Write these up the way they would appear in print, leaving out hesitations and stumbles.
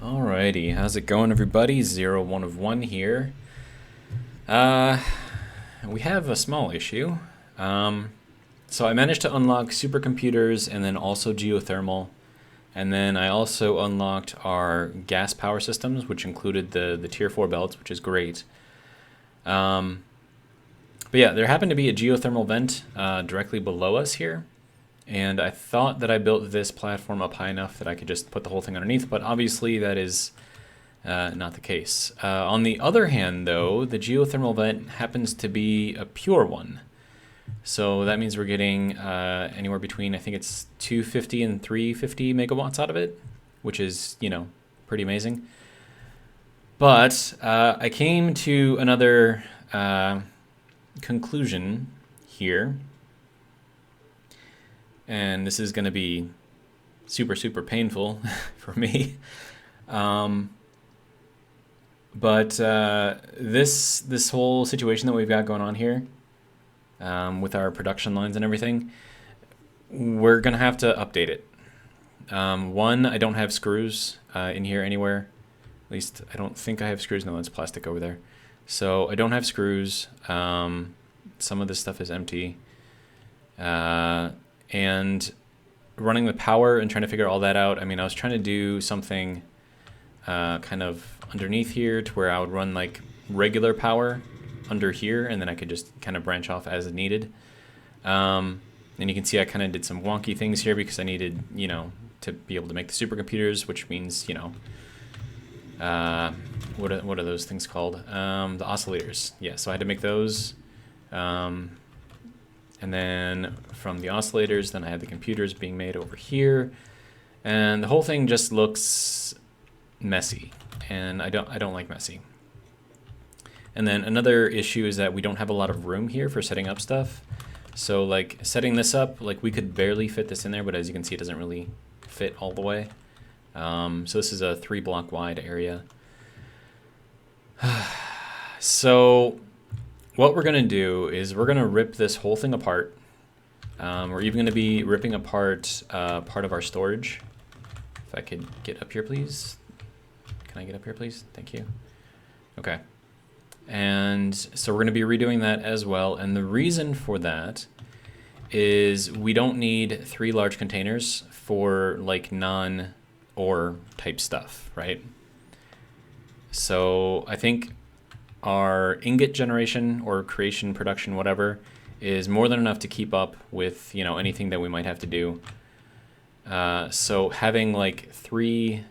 Alrighty, how's it going, everybody? 01 of 1 here. We have a small issue. So I managed to unlock supercomputers and then also geothermal. And then I also unlocked our gas power systems, which included the tier 4 belts, which is great. But yeah, there happened to be a geothermal vent directly below us here. And I thought that I built this platform up high enough that I could just put the whole thing underneath, but obviously that is not the case. On the other hand, though, the geothermal vent happens to be a pure one. So that means we're getting anywhere between, I think it's 250 and 350 megawatts out of it, which is, pretty amazing. But I came to another conclusion here. And this is going to be super, super painful for me. But this whole situation that we've got going on here with our production lines and everything, we're going to have to update it. One, I don't have screws in here anywhere. At least I don't think I have screws. No, that's plastic over there. So I don't have screws. Some of this stuff is empty. And running the power and trying to figure all that out, I mean, I was trying to do something kind of underneath here to where I would run like regular power under here, and then I could just kind of branch off as needed. And you can see I kind of did some wonky things here because I needed, to be able to make the supercomputers, which means, what are those things called? The oscillators. Yeah, so I had to make those. And then from the oscillators, then I had the computers being made over here. And the whole thing just looks messy. And I don't like messy. And then another issue is that we don't have a lot of room here for setting up stuff. So like setting this up, like we could barely fit this in there, but as you can see, it doesn't really fit all the way. So this is a 3-block wide area. So what we're going to do is we're going to rip this whole thing apart. We're even going to be ripping apart part of our storage. If I could get up here, please. Can I get up here, please? Thank you. Okay. And so we're going to be redoing that as well. And the reason for that is we don't need 3 large containers for like non-ore type stuff, right? So I think our ingot generation or creation, production, whatever, is more than enough to keep up with, anything that we might have to do. So having like 3,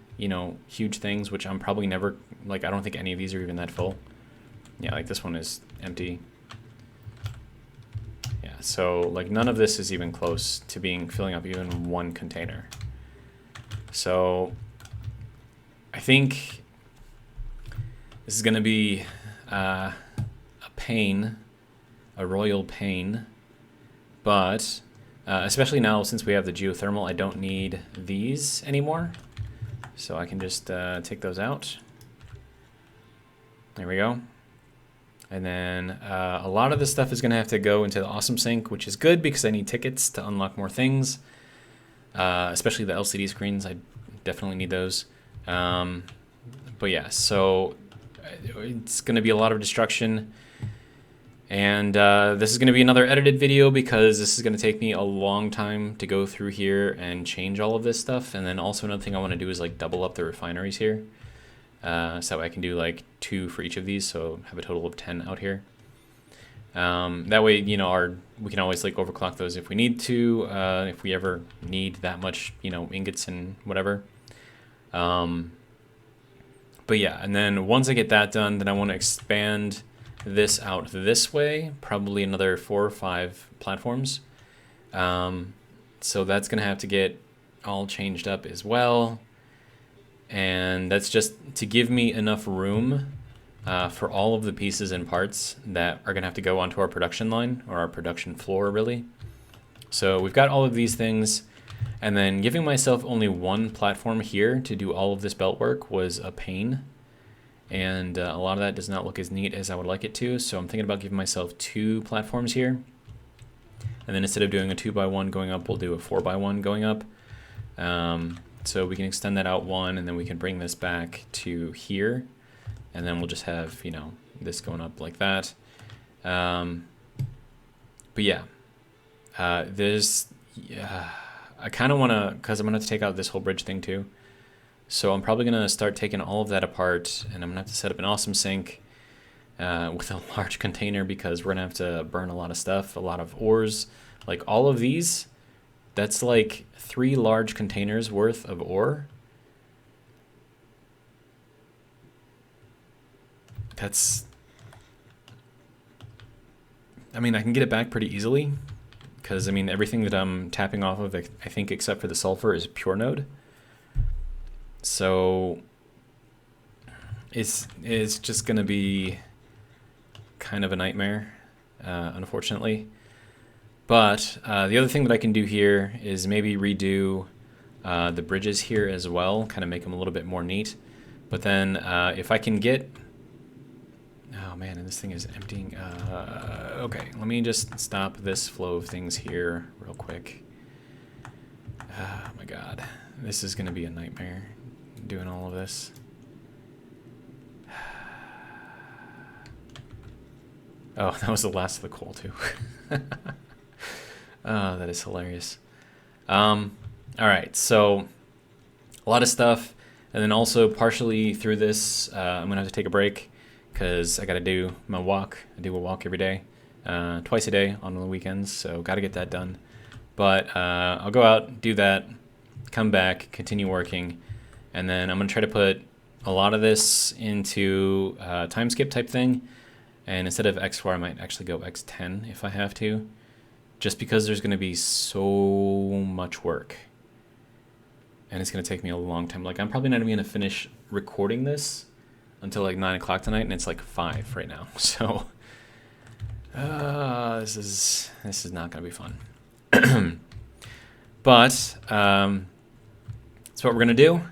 huge things, which I'm probably never, I don't think any of these are even that full. Yeah, like this one is empty. Yeah, so like none of this is even close to filling up even 1 container. So I think this is going to be a pain, a royal pain, but especially now since we have the geothermal, I don't need these anymore. So I can just take those out. There we go. And then a lot of this stuff is going to have to go into the Awesome Sync, which is good because I need tickets to unlock more things, especially the LCD screens. I definitely need those. But yeah, so it's going to be a lot of destruction. And this is going to be another edited video because this is going to take me a long time to go through here and change all of this stuff. And then also another thing I want to do is like double up the refineries here. So I can do like 2 for each of these, so have a total of 10 out here. That way, we can always like overclock those if we need to, if we ever need that much, ingots and whatever. But yeah, and then once I get that done, then I want to expand this out this way, probably another 4 or 5 platforms. So that's going to have to get all changed up as well. And that's just to give me enough room for all of the pieces and parts that are going to have to go onto our production line, or our production floor, really. So we've got all of these things. And then giving myself only 1 platform here to do all of this belt work was a pain. And a lot of that does not look as neat as I would like it to. So I'm thinking about giving myself 2 platforms here. And then instead of doing a 2x1 going up, we'll do a 4x1 going up. So we can extend that out one, and then we can bring this back to here, and then we'll just have, you know, this going up like that. But yeah, I kind of want to, because I'm going to have to take out this whole bridge thing too. So I'm probably going to start taking all of that apart, and I'm going to have to set up an awesome sink with a large container, because we're going to have to burn a lot of stuff, a lot of ores. Like all of these, that's like 3 large containers worth of ore. That's, I mean, I can get it back pretty easily, because I mean, everything that I'm tapping off of, I think except for the sulfur, is pure node. So it's just going to be kind of a nightmare, unfortunately. But the other thing that I can do here is maybe redo the bridges here as well, kind of make them a little bit more neat. But then if I can get... Oh man, and this thing is emptying. Okay, let me just stop this flow of things here real quick. Oh my god, this is going to be a nightmare doing all of this. Oh, that was the last of the coal too. Oh, that is hilarious. All right, so a lot of stuff, and then also partially through this, I'm gonna have to take a break because I gotta do my walk. I do a walk every day, twice a day on the weekends, so gotta get that done. But I'll go out, do that, come back, continue working, and then I'm gonna try to put a lot of this into time skip type thing. And instead of X4, I might actually go X10 if I have to, just because there's going to be so much work. And it's going to take me a long time. Like, I'm probably not even going to finish recording this until like 9 o'clock tonight, and it's like 5 right now. So this is not going to be fun. But that's what we're going to do.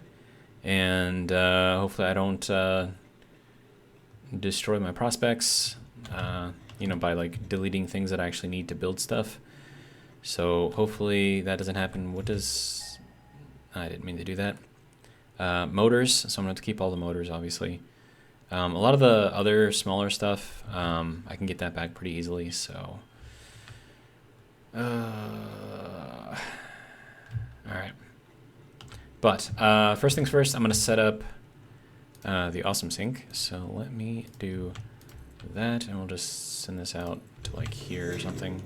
And hopefully I don't... destroy my prospects, you know, by like deleting things that I actually need to build stuff. So hopefully that doesn't happen. What does... I didn't mean to do that. Motors, so I'm going to have to keep all the motors, obviously. A lot of the other smaller stuff, I can get that back pretty easily, so... Alright. But, first things first, I'm going to set up the awesome sink. So let me do that, and we'll just send this out to like here or something.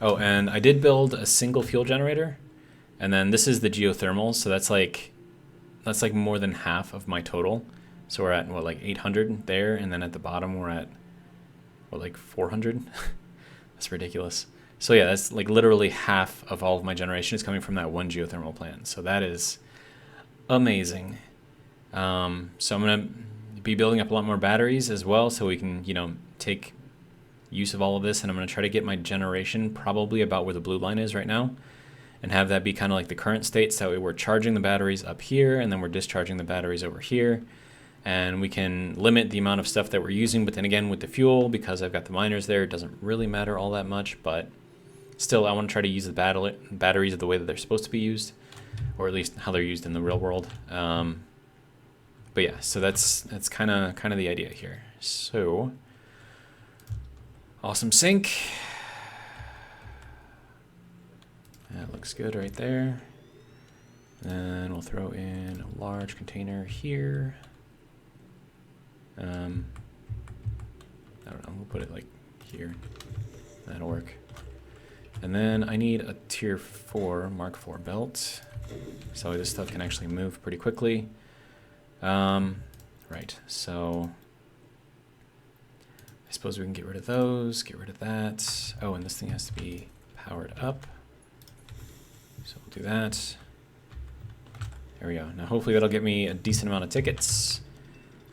Oh, and I did build a single fuel generator, and then this is the geothermal, so that's like more than half of my total. So we're at what, like 800 there, and then at the bottom we're at what, like 400. That's ridiculous. So yeah, that's like literally half of all of my generation is coming from that one geothermal plant. So that is amazing. So I'm gonna be building up a lot more batteries as well, so we can, you know, take use of all of this. And I'm gonna try to get my generation probably about where the blue line is right now, and have that be kind of like the current state. So that way we're charging the batteries up here, and then we're discharging the batteries over here. And we can limit the amount of stuff that we're using. But then again, with the fuel, because I've got the miners there, it doesn't really matter all that much. But still, I want to try to use the batteries the way that they're supposed to be used, or at least how they're used in the real world. But yeah, so that's kind of the idea here. So, awesome sink. That looks good right there. And we'll throw in a large container here. I don't know, we'll put it like here. That'll work. And then I need a tier 4 Mark IV belt, so this stuff can actually move pretty quickly. Right, so I suppose we can get rid of those, get rid of that. Oh, and this thing has to be powered up. So we'll do that. There we go. Now hopefully that'll get me a decent amount of tickets.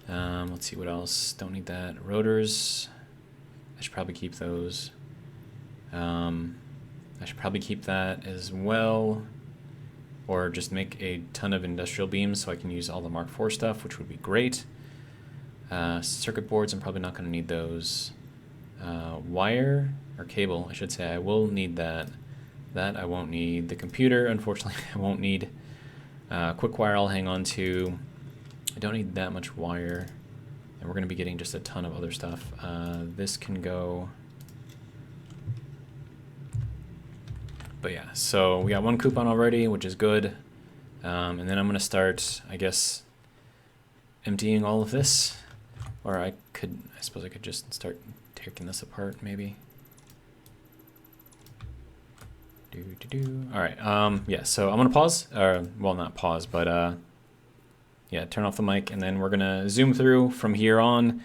Let's see what else. Don't need that. Rotors. I should probably keep those. I should probably keep that as well. Or just make a ton of industrial beams so I can use all the Mark IV stuff, which would be great. Circuit boards, I'm probably not going to need those. Wire, or cable, I should say. I will need that. That I won't need. The computer, unfortunately, I won't need. Quick wire I'll hang on to. I don't need that much wire. And we're going to be getting just a ton of other stuff. This can go. But yeah, so we got one coupon already, which is good. And then I'm going to start, I guess, emptying all of this. Or I suppose I could just start taking this apart, maybe. All right, yeah, so I'm going to pause. Or, well, not pause, but yeah, turn off the mic, and then we're going to zoom through from here on.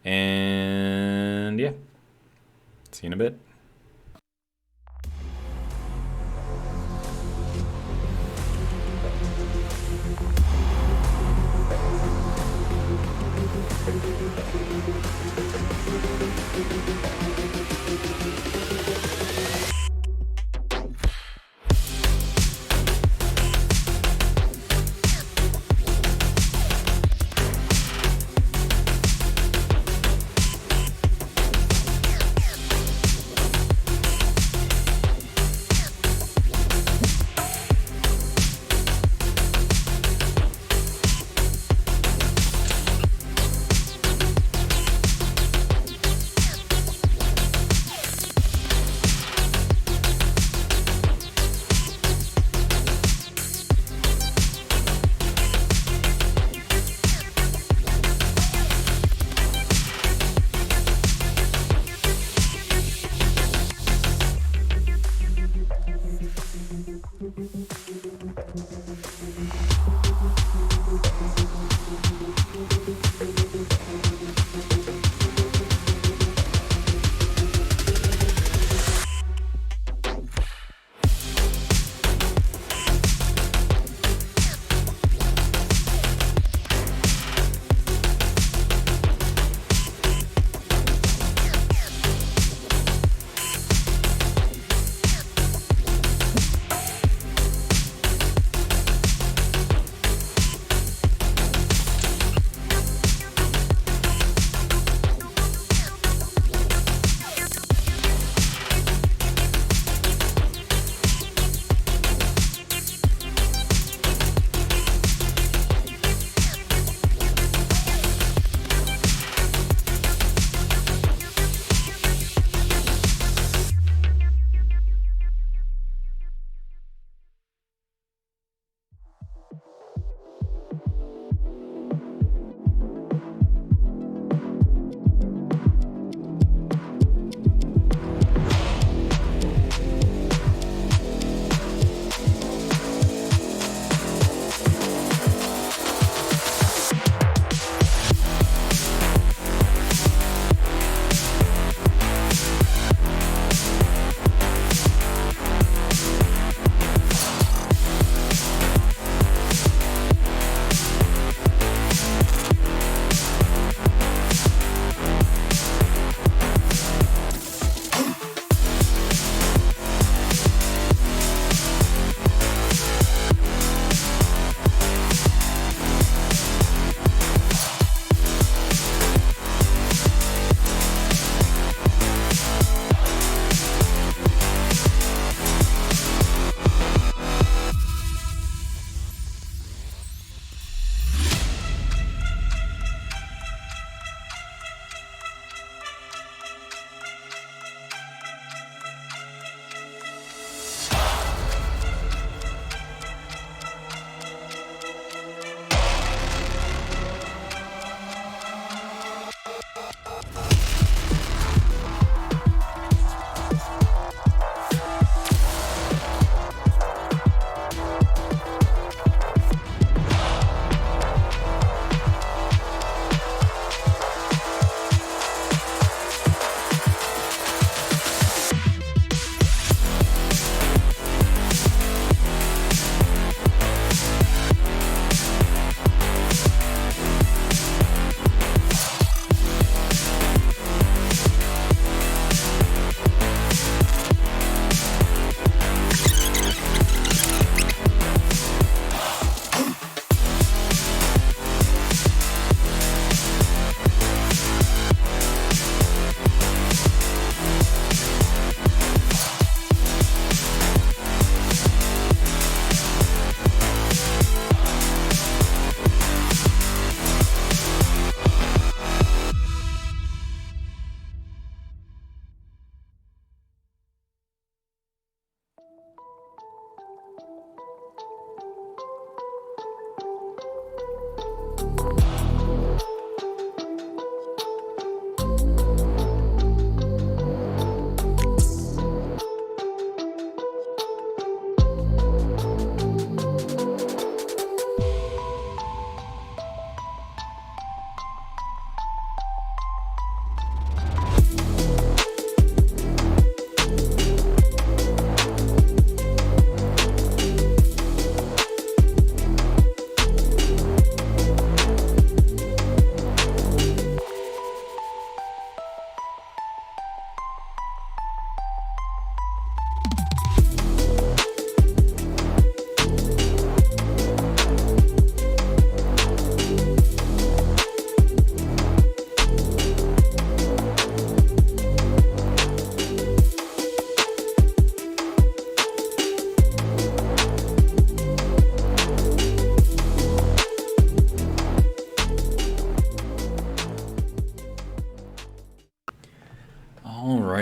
And yeah, see you in a bit.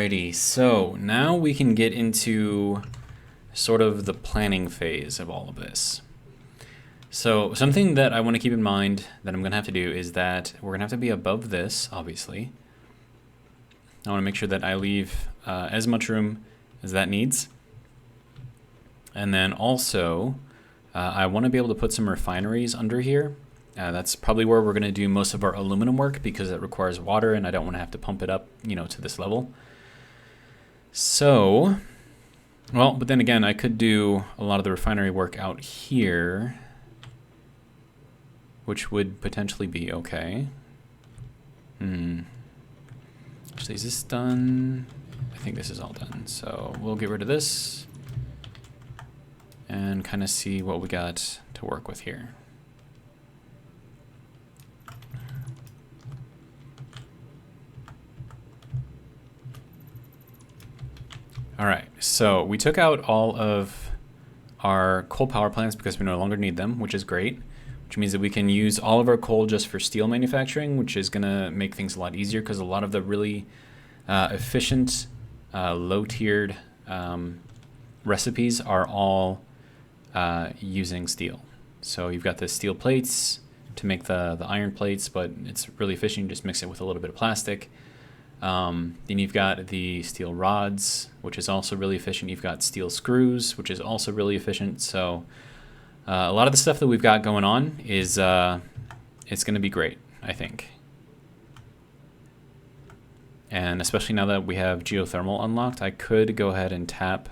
Alrighty, so now we can get into sort of the planning phase of all of this. So something that I want to keep in mind that I'm going to have to do is that we're going to have to be above this, obviously. I want to make sure that I leave as much room as that needs. And then also, I want to be able to put some refineries under here. That's probably where we're going to do most of our aluminum work because it requires water and I don't want to have to pump it up, to this level. So, well, but then again, I could do a lot of the refinery work out here, which would potentially be okay. Actually, is this done? I think this is all done. So we'll get rid of this and kind of see what we got to work with here. All right, so we took out all of our coal power plants because we no longer need them, which is great, which means that we can use all of our coal just for steel manufacturing, which is gonna make things a lot easier because a lot of the really efficient, low-tiered recipes are all using steel. So you've got the steel plates to make the iron plates, but it's really efficient. You just mix it with a little bit of plastic. Then you've got the steel rods, which is also really efficient. You've got steel screws, which is also really efficient. So a lot of the stuff that we've got going on is it's going to be great, I think. And especially now that we have geothermal unlocked, I could go ahead and tap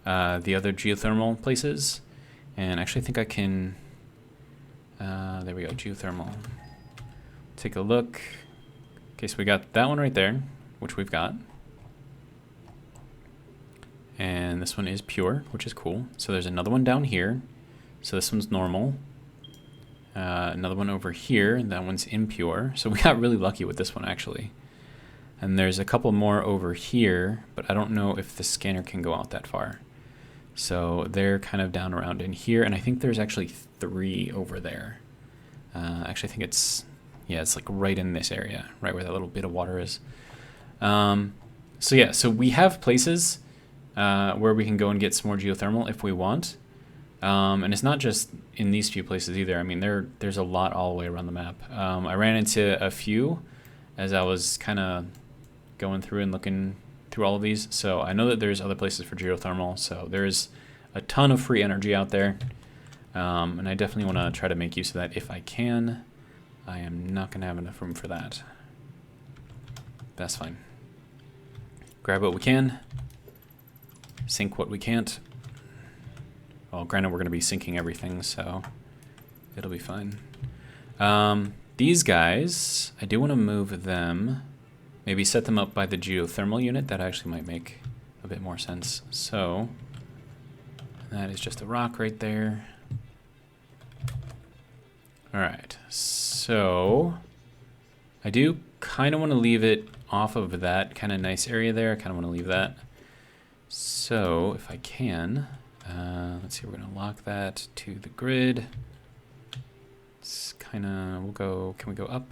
the other geothermal places. And actually I think I can, there we go, geothermal. Take a look. Okay, so we got that one right there, which we've got. And this one is pure, which is cool. So there's another one down here. So this one's normal. Another one over here, and that one's impure. So we got really lucky with this one, actually. And there's a couple more over here, but I don't know if the scanner can go out that far. So they're kind of down around in here, and I think there's actually 3 over there. Actually, I think it's... yeah, it's like right in this area, right where that little bit of water is. So yeah, so we have places where we can go and get some more geothermal if we want. And it's not just in these few places either. I mean, there's a lot all the way around the map. I ran into a few as I was kind of going through and looking through all of these. So I know that there's other places for geothermal. So there's a ton of free energy out there. And I definitely want to try to make use of that if I can. I am not going to have enough room for that. That's fine. Grab what we can. Sink what we can't. Well, granted, we're going to be sinking everything, so it'll be fine. These guys, I do want to move them. Maybe set them up by the geothermal unit. That actually might make a bit more sense. So, that is just a rock right there. Alright, so I do kind of want to leave it off of that kind of nice area there. I kind of want to leave that. So if I can, let's see, we're going to lock that to the grid. It's kind of, we'll go, can we go up?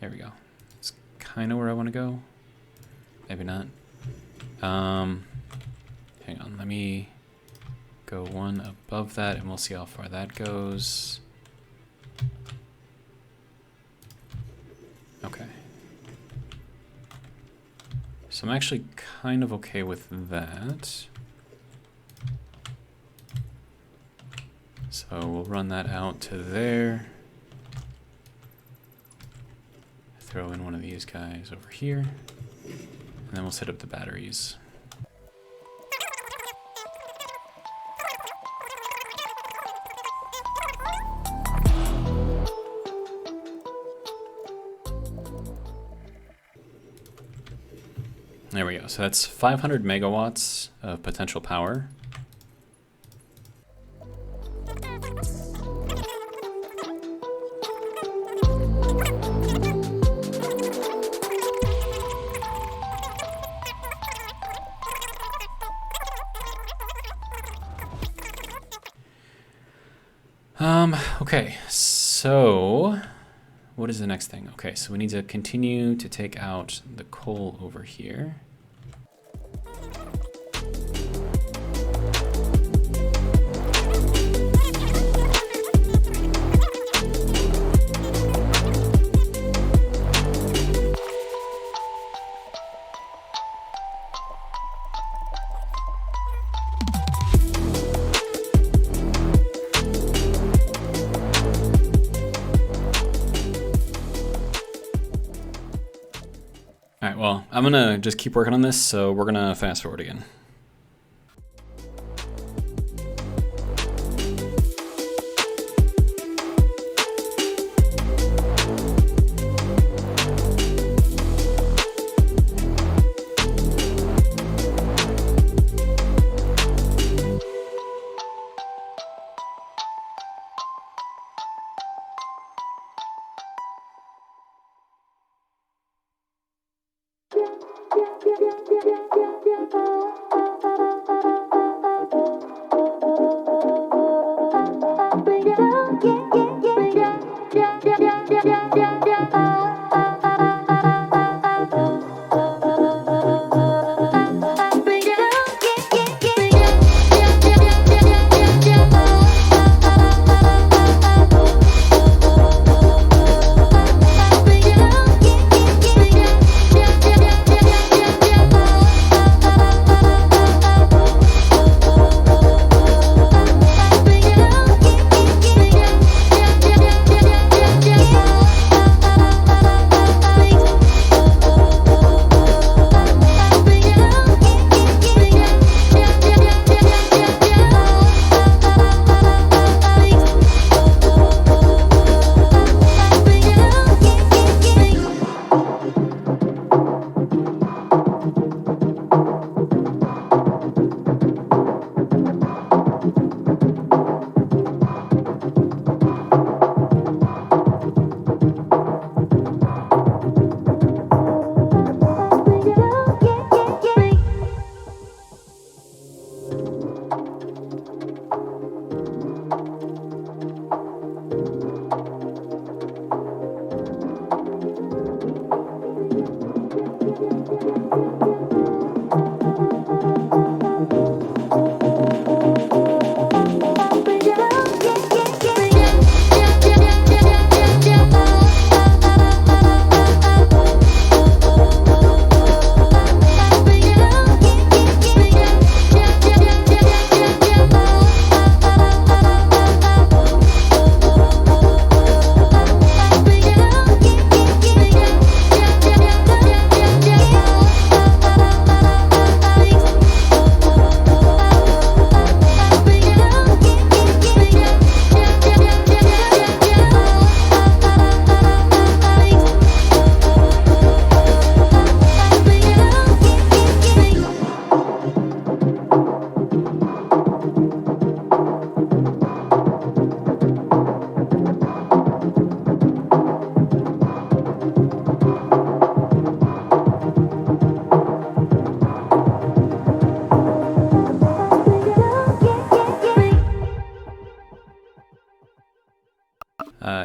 There we go. It's kind of where I want to go. Maybe not. Hang on, let me go one above that and we'll see how far that goes. Okay. So I'm actually kind of okay with that. So we'll run that out to there. Throw in one of these guys over here. And then we'll set up the batteries. There we go. So that's 500 megawatts of potential power. Okay, so what is the next thing? Okay, so we need to continue to take out the coal over here. All right, well, I'm gonna just keep working on this, so we're gonna fast forward again.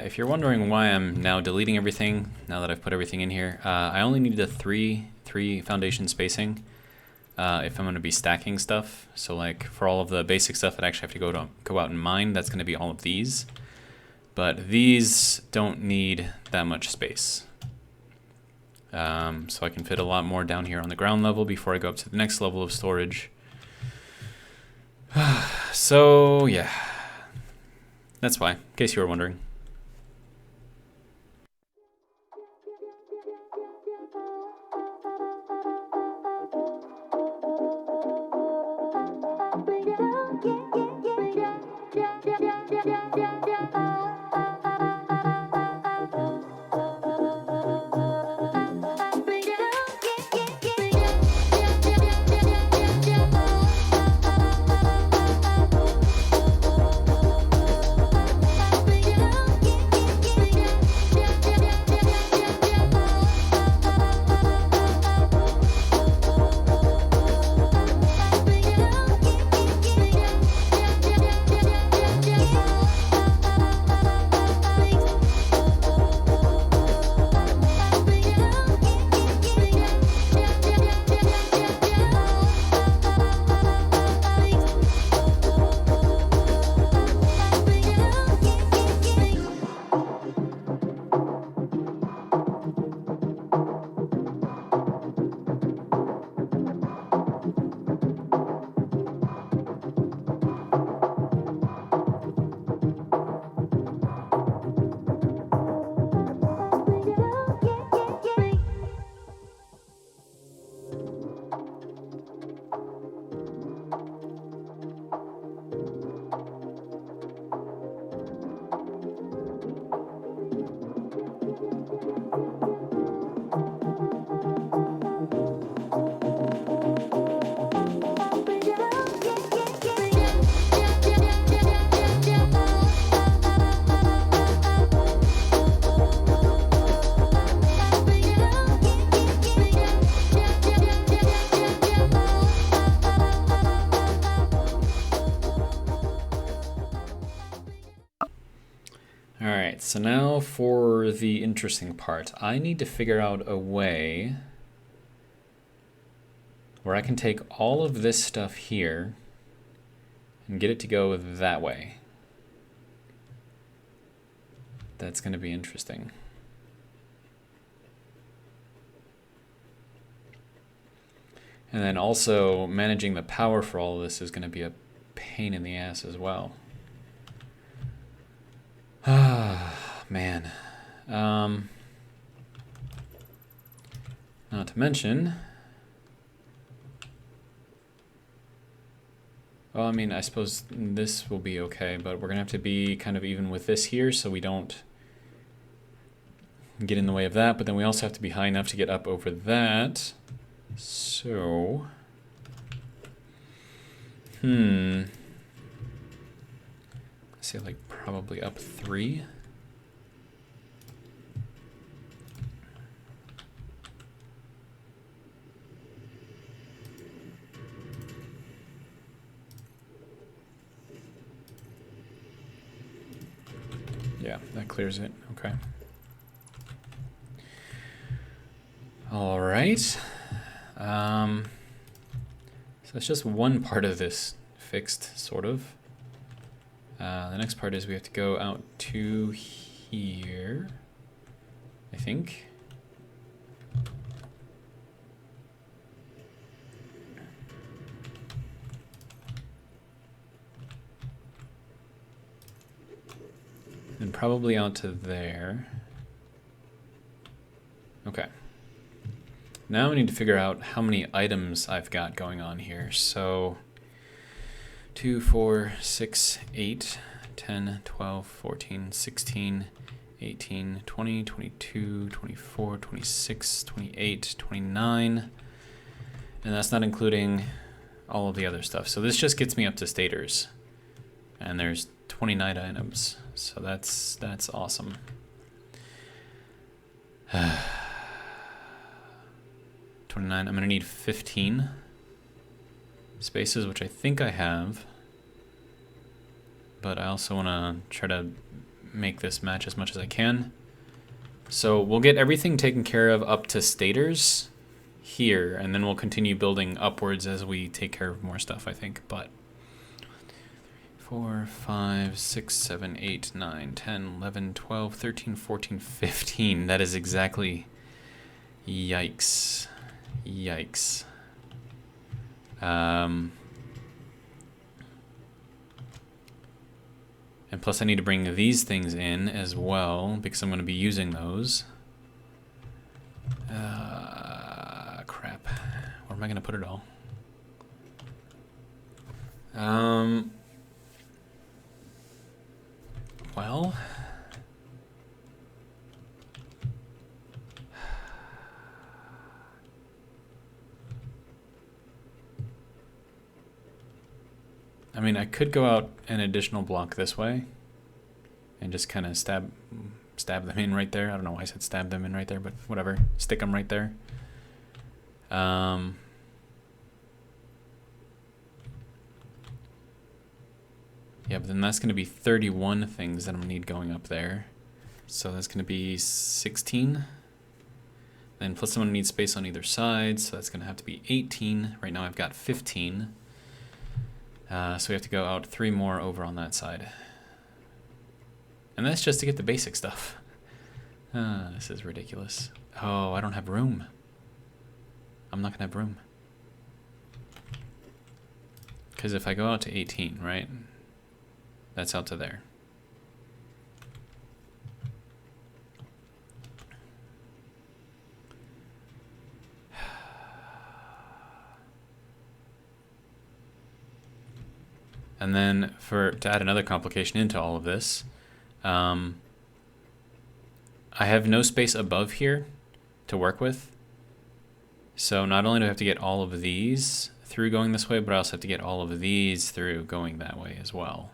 If you're wondering why I'm now deleting everything, now that I've put everything in here, I only needed a three foundation spacing if I'm going to be stacking stuff. So like for all of the basic stuff that I actually have to go out and mine, that's going to be all of these. But these don't need that much space. So I can fit a lot more down here on the ground level before I go up to the next level of storage. So yeah, that's why, in case you were wondering. So now for the interesting part. I need to figure out a way where I can take all of this stuff here and get it to go that way. That's going to be interesting. And then also managing the power for all of this is going to be a pain in the ass as well. Ah, man. Not to mention, well, I mean, I suppose this will be okay, but we're going to have to be kind of even with this here so we don't get in the way of that. But then we also have to be high enough to get up over that. So, I say like probably up 3. Yeah, that clears it. Okay. All right. So that's just one part of this fixed, sort of. The next part is we have to go out to here, I think. And probably out to there. Okay. Now we need to figure out how many items I've got going on here. So 2, 4, 6, 8, 10, 12, 14, 16, 18, 20, 22, 24, 26, 28, 29. And that's not including all of the other stuff. So this just gets me up to staters. And there's 29 items. So that's awesome. 29. I'm going to need 15 spaces, which I think I have. But I also want to try to make this match as much as I can. So we'll get everything taken care of up to staters here, and then we'll continue building upwards as we take care of more stuff, I think. But 4, 5, 6, 7, 8, 9, 10, 11, 12, 13, 14, 15. That is exactly... Yikes. Yikes. And plus I need to bring these things in as well, because I'm going to be using those. Crap. Where am I going to put it all? Well... I mean, I could go out an additional block this way and just kind of stab them in right there. I don't know why I said stab them in right there, but whatever. Stick them right there. Yeah, but then that's going to be 31 things that I'm going to need going up there. So that's going to be 16. Then plus I'm going to need space on either side, so that's going to have to be 18. Right now I've got 15. So we have to go out 3 more over on that side. And that's just to get the basic stuff. This is ridiculous. Oh, I don't have room. I'm not going to have room. Because if I go out to 18, right? That's out to there. And then to add another complication into all of this, I have no space above here to work with. So not only do I have to get all of these through going this way, but I also have to get all of these through going that way as well.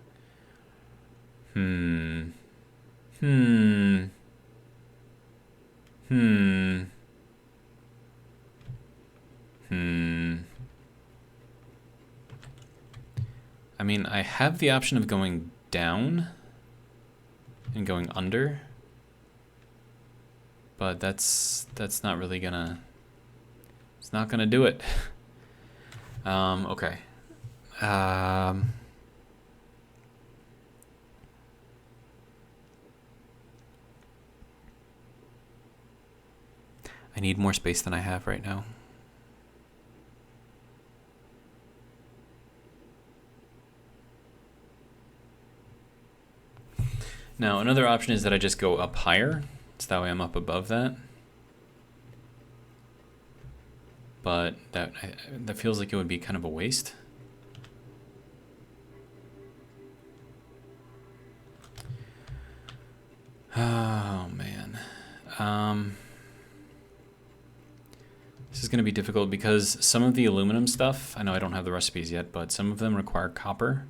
I mean, I have the option of going down and going under. But that's not really gonna, it's not gonna do it. Okay. I need more space than I have right now. Now, another option is that I just go up higher, so that way I'm up above that. But that feels like it would be kind of a waste. Oh, man. This is going to be difficult because some of the aluminum stuff, I know I don't have the recipes yet, but some of them require copper.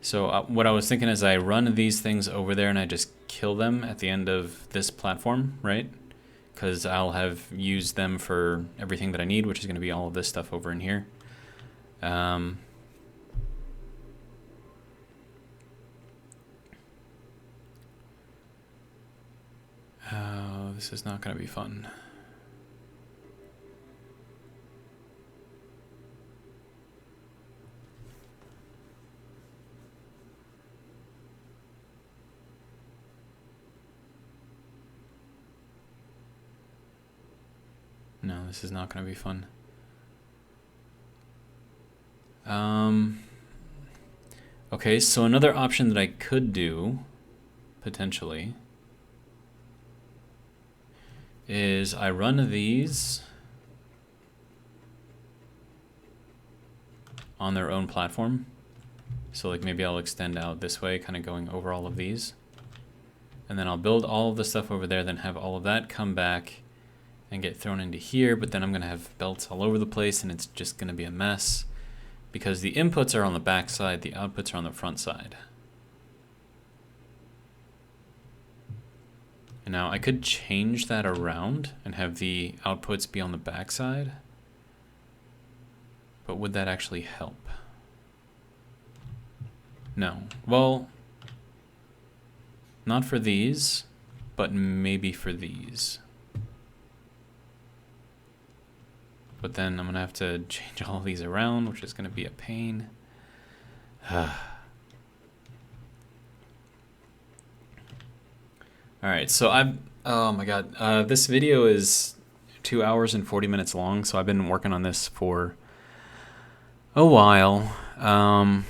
So what I was thinking is I run these things over there and I just kill them at the end of this platform, right? Because I'll have used them for everything that I need, which is going to be all of this stuff over in here. Oh, this is not going to be fun. No, this is not going to be fun. Okay, so another option that I could do, potentially, is I run these on their own platform. So like maybe I'll extend out this way, kind of going over all of these. And then I'll build all of the stuff over there, then have all of that come back and get thrown into here, but then I'm going to have belts all over the place and it's just going to be a mess because the inputs are on the back side, the outputs are on the front side. And now I could change that around and have the outputs be on the back side, but would that actually help? No. Well, not for these, but maybe for these. But then I'm going to have to change all of these around, which is going to be a pain. Alright, so oh my god, this video is 2 hours and 40 minutes long, so I've been working on this for a while. I'm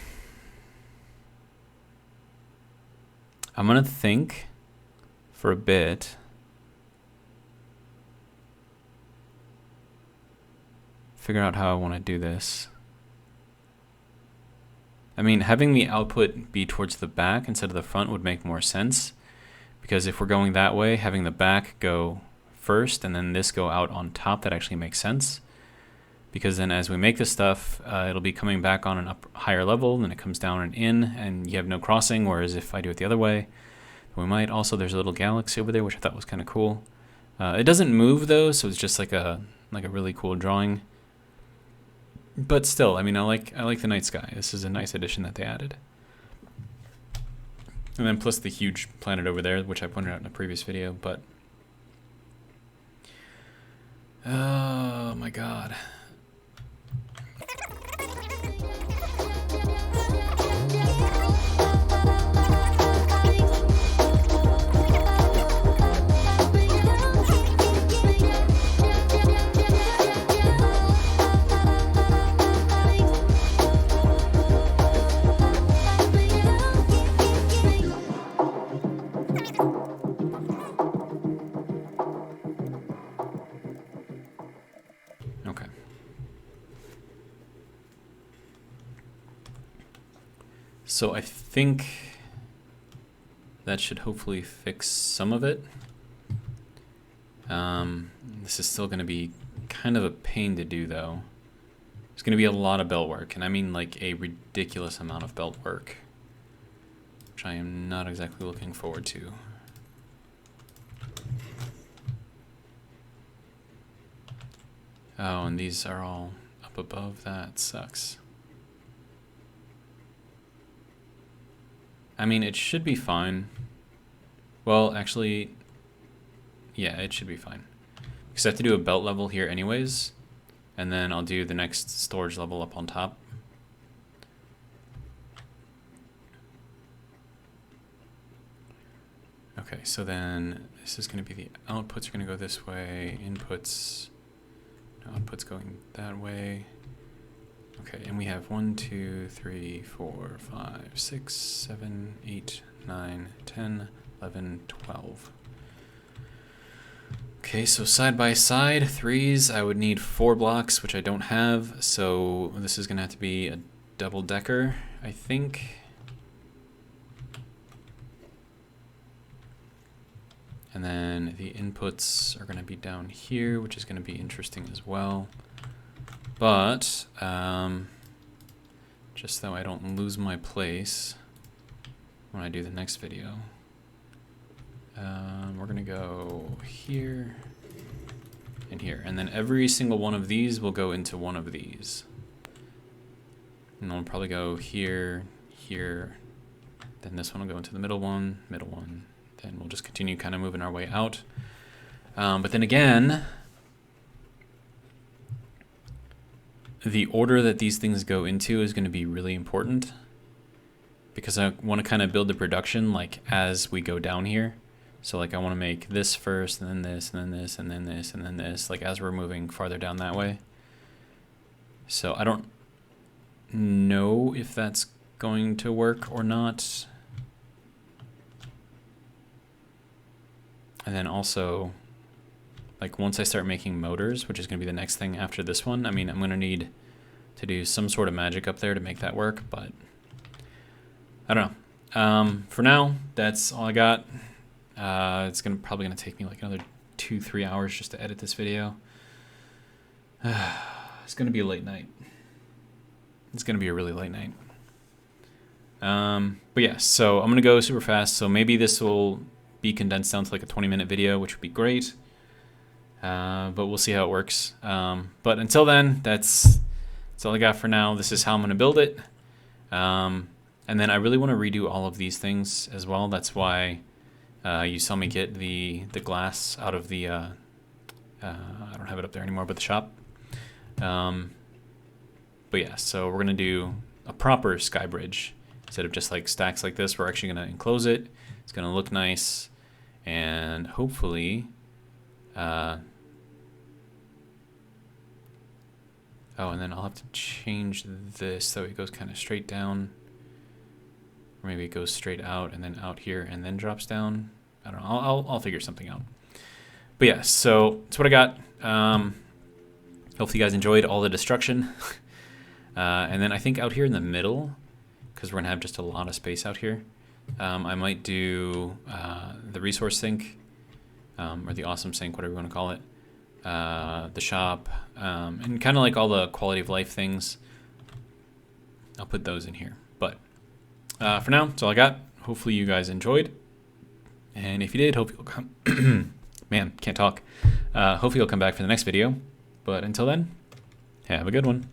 going to think for a bit. Figure out how I want to do this. I mean, having the output be towards the back instead of the front would make more sense, because if we're going that way, having the back go first and then this go out on top, that actually makes sense, because then as we make this stuff, it'll be coming back on an higher level, then it comes down and in, and you have no crossing, whereas if I do it the other way, we might. Also, there's a little galaxy over there, which I thought was kind of cool. It doesn't move though, so it's just like a really cool drawing. But still, I mean, I like the night sky. This is a nice addition that they added. And then plus the huge planet over there, which I pointed out in a previous video, but oh my god. Okay. So I think that should hopefully fix some of it. This is still going to be kind of a pain to do though. There's going to be a lot of belt work, and I mean like a ridiculous amount of belt work, which I am not exactly looking forward to. Oh, and these are all up above. That sucks. I mean, it should be fine. Well, actually, yeah, it should be fine. Because I have to do a belt level here anyways, and then I'll do the next storage level up on top. Okay, so then this is going to be the outputs are going to go this way, inputs, no, outputs going that way. Okay, and we have 1, 2, 3, 4, 5, 6, 7, 8, 9, 10, 11, 12. Okay, so side by side, threes, I would need 4 blocks, which I don't have, so this is going to have to be a double decker, I think. And then the inputs are going to be down here, which is going to be interesting as well. But just so I don't lose my place when I do the next video, we're going to go here and here. And then every single one of these will go into one of these. And then we'll probably go here, here. Then this one will go into the middle one. Then we'll just continue kind of moving our way out. But then again, the order that these things go into is going to be really important, because I want to kind of build the production like as we go down here. So like I want to make this first, and then this, and then this, and then this, and then this, like as we're moving farther down that way. So I don't know if that's going to work or not. And then also, like once I start making motors, which is going to be the next thing after this one, I mean, I'm going to need to do some sort of magic up there to make that work, but I don't know. For now, that's all I got. It's probably going to take me like another 2-3 hours just to edit this video. It's going to be a late night. It's going to be a really late night. But yeah, so I'm going to go super fast. So maybe this will be condensed down to like a 20-minute video, which would be great. But we'll see how it works. But until then, that's all I got for now. This is how I'm going to build it. And then I really want to redo all of these things as well. That's why you saw me get the glass out of the, I don't have it up there anymore, but the shop. But yeah, so we're going to do a proper sky bridge. Instead of just like stacks like this, we're actually going to enclose it. It's going to look nice. And hopefully, oh, and then I'll have to change this so it goes kind of straight down. Or maybe it goes straight out and then out here and then drops down. I don't know. I'll figure something out. But yeah, so that's what I got. Hopefully you guys enjoyed all the destruction. And then I think out here in the middle, because we're going to have just a lot of space out here, I might do the resource sink, or the awesome sink, whatever you want to call it, the shop, and kind of like all the quality of life things. I'll put those in here. But for now, that's all I got. Hopefully you guys enjoyed. And if you did, hope you'll come. Man, can't talk. Hopefully you'll come back for the next video. But until then, have a good one.